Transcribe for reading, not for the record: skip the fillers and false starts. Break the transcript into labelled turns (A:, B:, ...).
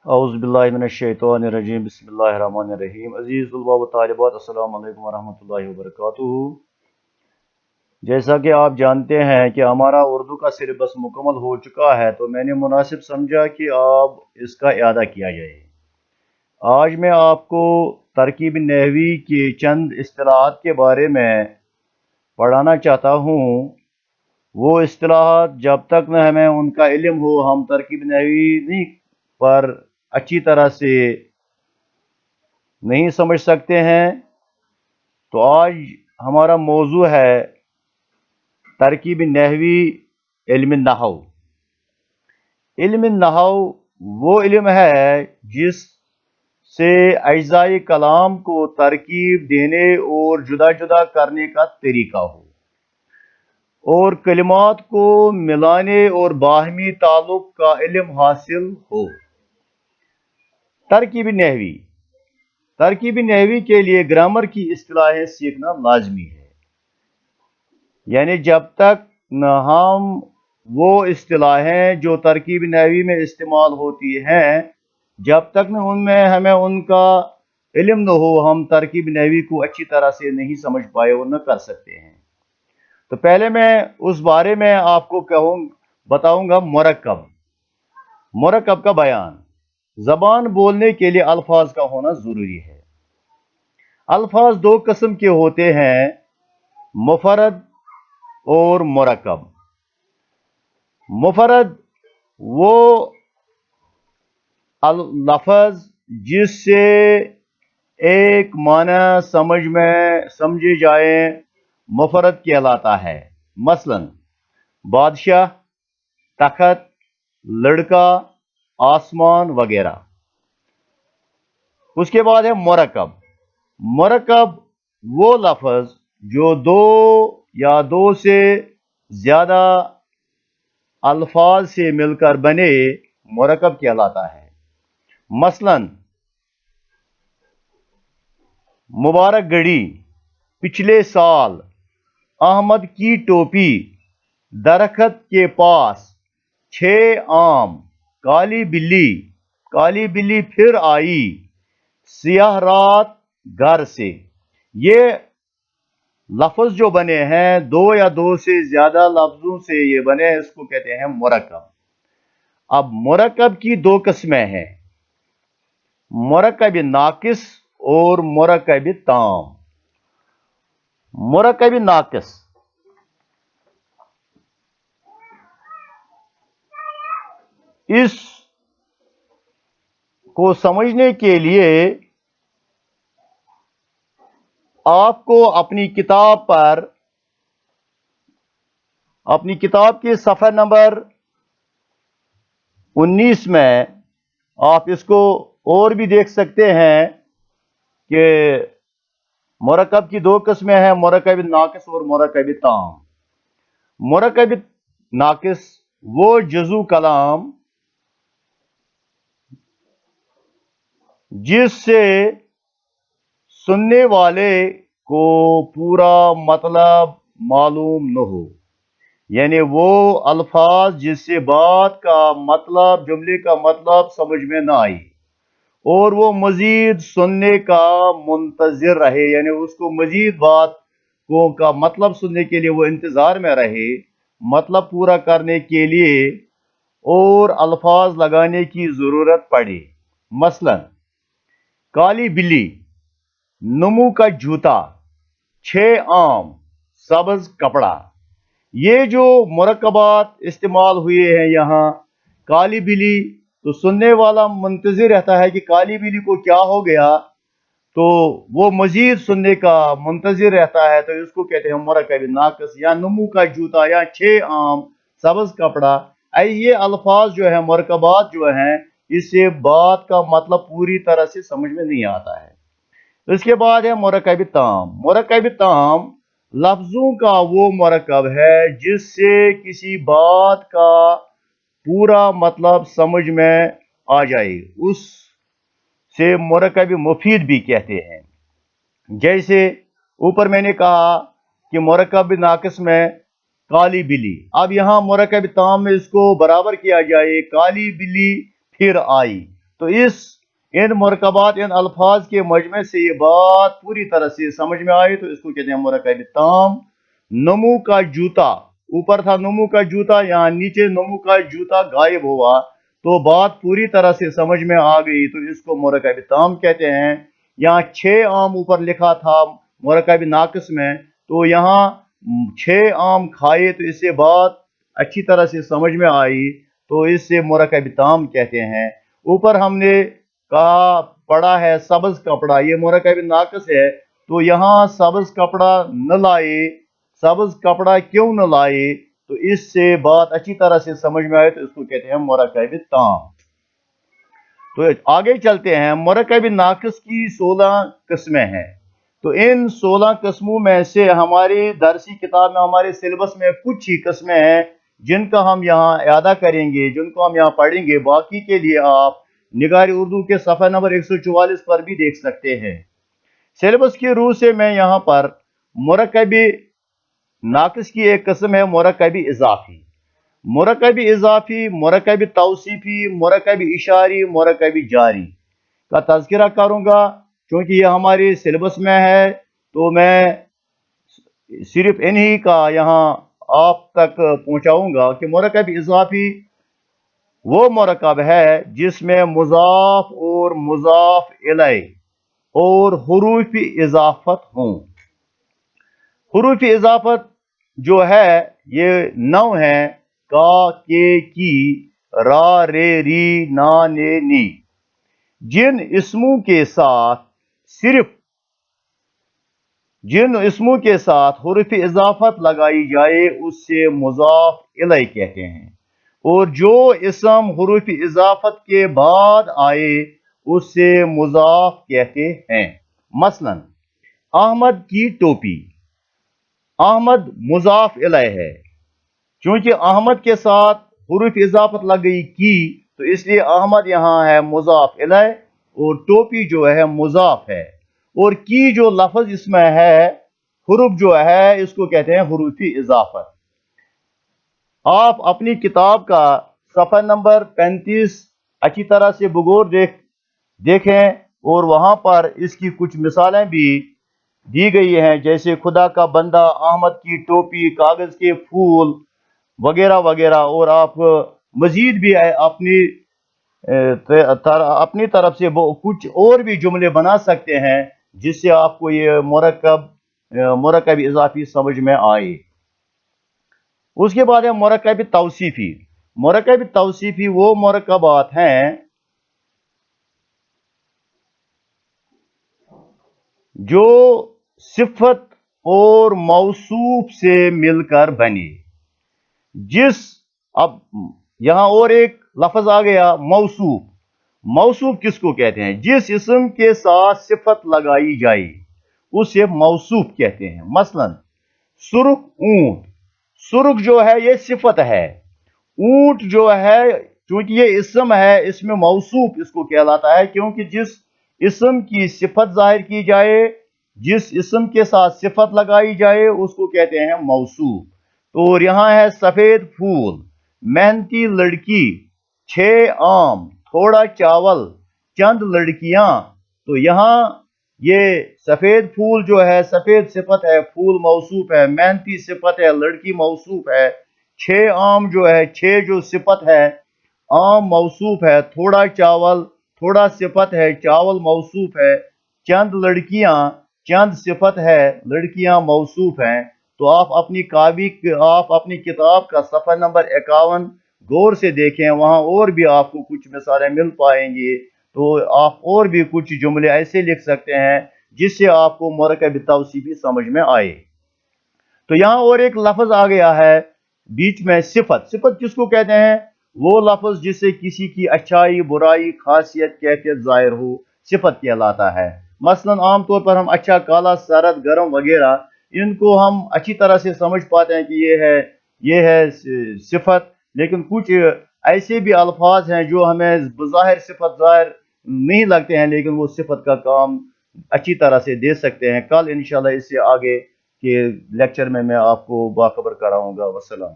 A: औज़ुबिल्लाहिमिनश्शैतानिर्रजीम बिस्मिल्लाहिर्रहमानिर्रहीम। अज़ीज़ तलबा व तालिबात, अस्सलामु अलैकुम वरहमतुल्लाहि वबरकातुहू। जैसा कि आप जानते हैं कि हमारा उर्दू का सिलेबस मुकम्मल हो चुका है, तो मैंने मुनासिब समझा कि अब इसका इआदा किया जाए। आज मैं आपको तरकीब नहवी की चंद इस्तिलाहात के बारे में पढ़ाना चाहता हूँ। वो इस्तिलाहात जब तक न हमें उनका इल्म हो, हम तरकीब नहवी नहीं पर अच्छी तरह से नहीं समझ सकते हैं। तो आज हमारा मौजू है तरकीब नहवी इल्म नहव। इल्म नहव वो इल्म है जिससे अज्जाए कलाम को तरकीब देने और जुदा जुदा करने का तरीका हो, और कलिमात को मिलाने और बाहमी ताल्लुक का इल्म हासिल हो। तरकीब नहवी तरकीब नहवी के लिए ग्रामर की इस्तिलाहें सीखना लाजमी है। यानी जब तक न हम वो इस्तिलाहें जो तरकीब नहवी में इस्तेमाल होती हैं, जब तक न उनमें हमें उनका इल्म न हो, हम तरकीब नहवी को अच्छी तरह से नहीं समझ पाए और न कर सकते हैं। तो पहले मैं उस बारे में आपको बताऊंगा मुरक्कब का बयान। जबान बोलने के लिए अल्फाज का होना जरूरी है। अल्फाज दो किस्म के होते हैं, मुफरद और मुरक्कब। मुफरद वो लफ्ज जिससे एक माना समझे जाए, मुफरद कहलाता है। मसलन बादशाह, तखत, लड़का, आसमान वगैरह। उसके बाद है मुरक्कब। मुरक्कब वो लफ्ज जो दो या दो से ज्यादा अल्फाज से मिलकर बने, मुरक्कब कहलाता है। मसलन मुबारक घड़ी, पिछले साल, अहमद की टोपी, दरख्त के पास, 6 आम, काली बिल्ली फिर आई, सियाह रात घर से। ये लफ्ज जो बने हैं, दो या दो से ज्यादा लफ्जों से ये बने हैं, इसको कहते हैं मुरक्कब। अब मुरक्कब की दो किस्में हैं, मुरक्कब नाकिस और मुरक्कब ताम। मुरक्कब नाकिस, इस को समझने के लिए आपको अपनी किताब के सफ़ा नंबर 19 में आप इसको और भी देख सकते हैं कि मुरक्कब की दो किस्में हैं, मुरक्कब नाकिस और मुरक्कब ताम। मुरक्कब नाकिस वो जज़ू कलाम जिससे सुनने वाले को पूरा मतलब मालूम न हो। यानी वो अल्फाज जिससे बात का मतलब, जुमले का मतलब समझ में ना आई, और वो मजीद सुनने का मुंतजिर रहे, यानी उसको मजीद बात को का मतलब सुनने के लिए वो इंतजार में रहे, मतलब पूरा करने के लिए और अल्फाज लगाने की जरूरत पड़े। मसलन काली बिल्ली, नमू का जूता, 6 आम, सब्ज कपड़ा। ये जो मुरक्कबात इस्तेमाल हुए हैं यहाँ, काली बिल्ली, तो सुनने वाला मुंतजिर रहता है कि काली बिल्ली को क्या हो गया, तो वो मजीद सुनने का मुंतजिर रहता है, तो इसको कहते हैं मुरक्कब नाकिस। या नमू का जूता, या 6 आम, सब्ज कपड़ा। ये अल्फाज जो है, मुरक्कबात जो हैं, इससे बात का मतलब पूरी तरह से समझ में नहीं आता है। इसके बाद है मुरक्कब ताम। मुरक्कब ताम लफ्जों का वो मुरक्कब है जिससे किसी बात का पूरा मतलब समझ में आ जाए, उस से मुरक्कब मुफीद भी कहते हैं। जैसे ऊपर मैंने कहा कि मुरक्कब नाकिस में काली बिल्ली, अब यहां मुरक्कब ताम में इसको बराबर किया जाए, काली बिल्ली फिर आई, तो इन मुरकबात, इन अल्फाज के मजमे से ये बात पूरी तरह से समझ में आई, तो इसको कहते हैं मुरकब ताम। नमू का जूता, ऊपर था नमू का जूता, यहाँ नीचे नमू का जूता गायब हुआ, तो बात पूरी तरह से समझ में आ गई, तो इसको मुरकब ताम कहते हैं। यहाँ 6 आम ऊपर लिखा था मुरकब नाकिस में, तो यहाँ 6 आम खाए, तो इससे बात अच्छी तरह से समझ में आई, तो इससे मुरकब ताम कहते हैं। ऊपर हमने कहा पड़ा है सब्ज कपड़ा, ये मुरकब नाकिस है, तो यहाँ सब्ज कपड़ा न लाए, सब्ज कपड़ा क्यों न लाए, तो इससे बात अच्छी तरह से समझ में आए, तो इसको कहते हैं मुरकब ताम। तो आगे चलते हैं। मुरकब नाकिस की 16 किस्में हैं, तो इन 16 किस्मों में से हमारी दरसी किताब में, हमारे सिलेबस में कुछ ही किस्में हैं जिनका हम यहाँ अदा करेंगे, जिनको हम यहाँ पढ़ेंगे। बाकी के लिए आप निगार उर्दू के सफ़ा नंबर 144 पर भी देख सकते हैं। सिलेबस की रूह से मैं यहाँ पर मुरकब नाकिस की एक किस्म है मुरकब इजाफी, मुरकब इजाफी, मुरकब तौसीफी, मुरकब इशारी, मुरकब जारी का तज़किरा करूँगा। क्योंकि यह हमारे सिलेबस में है, तो मैं सिर्फ इन्हीं का यहाँ आप तक पहुँचाऊँगा कि मुरकब इजाफी वो मुरकब है जिसमें मुज़ाफ और मुज़ाफ इलैह और हुरूफ इजाफत हों। हुरूफ इजाफत जो है ये 9 है, का, के, की, रा, रे, री, ना, ने, नी। जिन इसमों के साथ हुरूफ इजाफत लगाई जाए उससे मुज़ाफ इलैह कहते हैं, और जो इसम हुरूफ इजाफत के बाद आए उससे मुज़ाफ कहते हैं। मसलन अहमद की टोपी, अहमद मुज़ाफ इलैह है, क्योंकि अहमद के साथ हुरूफ इजाफत लग गई की, तो इसलिए अहमद यहाँ है मुज़ाफ इलैह और टोपी जो है मुज़ाफ है। और की जो लफ्ज इसमें है, हुरूफ जो है, इसको कहते हैं हुरूफ इजाफत। आप अपनी किताब का सफ़ा नंबर 35 अच्छी तरह से बगौर देखें, और वहां पर इसकी कुछ मिसालें भी दी गई हैं, जैसे खुदा का बंदा, अहमद की टोपी, कागज के फूल वगैरह वगैरह। और आप मजीद भी अपनी तरफ से कुछ और भी जुमले बना सकते हैं जिससे आपको ये मुरकब इजाफी समझ में आए। उसके बाद है मुरकब तौसीफी। मुरकब तौसीफी वो मुरकबात हैं जो सिफत और मौसूफ से मिलकर बने। अब यहां और एक लफ्ज आ गया मौसूफ। मौसूफ किसको कहते हैं? जिस इस्म के साथ सिफत लगाई जाए उसे मौसूफ कहते हैं। मसलन सुर्ख ऊंट, सुर्ख जो है ये सिफत है, ऊंट जो है क्योंकि ये इस्म है, इसमें मौसूफ इसको कहलाता है, क्योंकि जिस इस्म की सिफत जाहिर की जाए, जिस इस्म के साथ सिफत लगाई जाए उसको कहते हैं मौसूफ। तो यहाँ है सफेद फूल, मेहनती लड़की, 6 आम, थोड़ा चावल, चंद लड़कियां। तो यहाँ ये सफेद फूल जो है सफेद सिफत है, फूल मौसूफ है, मेहनती सिफत है, लड़की मौसूफ है, 6 आम जो है, 6 जो सिफत है, आम मौसूफ है, थोड़ा चावल, थोड़ा सिफत है, चावल मौसूफ है, चंद लड़कियां, चंद सिफत है, लड़कियां मौसूफ हैं। तो आप अपनी किताब का सफ़ा नंबर 51 गौर से देखें, वहां और भी आपको कुछ मिसालें मिल पाएंगी। तो आप और भी कुछ जुमले ऐसे लिख सकते हैं जिससे आपको मुरकब तौसीफी समझ में आए। तो यहाँ और एक लफ्ज आ गया है बीच में, सिफत। सिफत किसको कहते हैं? वो लफ्ज जिससे किसी की अच्छाई, बुराई, खासियत, कैफियत जाहिर हो, सिफत कहलाता है। मसलन आमतौर पर हम अच्छा, काला, सरद, गर्म वगैरह, इनको हम अच्छी तरह से समझ पाते हैं कि ये है सिफत। लेकिन कुछ ऐसे भी अल्फाज हैं जो हमें बज़ाहिर सिफत जाहिर नहीं लगते हैं, लेकिन वो सिफत का काम अच्छी तरह से दे सकते हैं। कल इंशाल्लाह इससे आगे के लेक्चर में मैं आपको बाखबर कराऊंगा। वस्सलाम।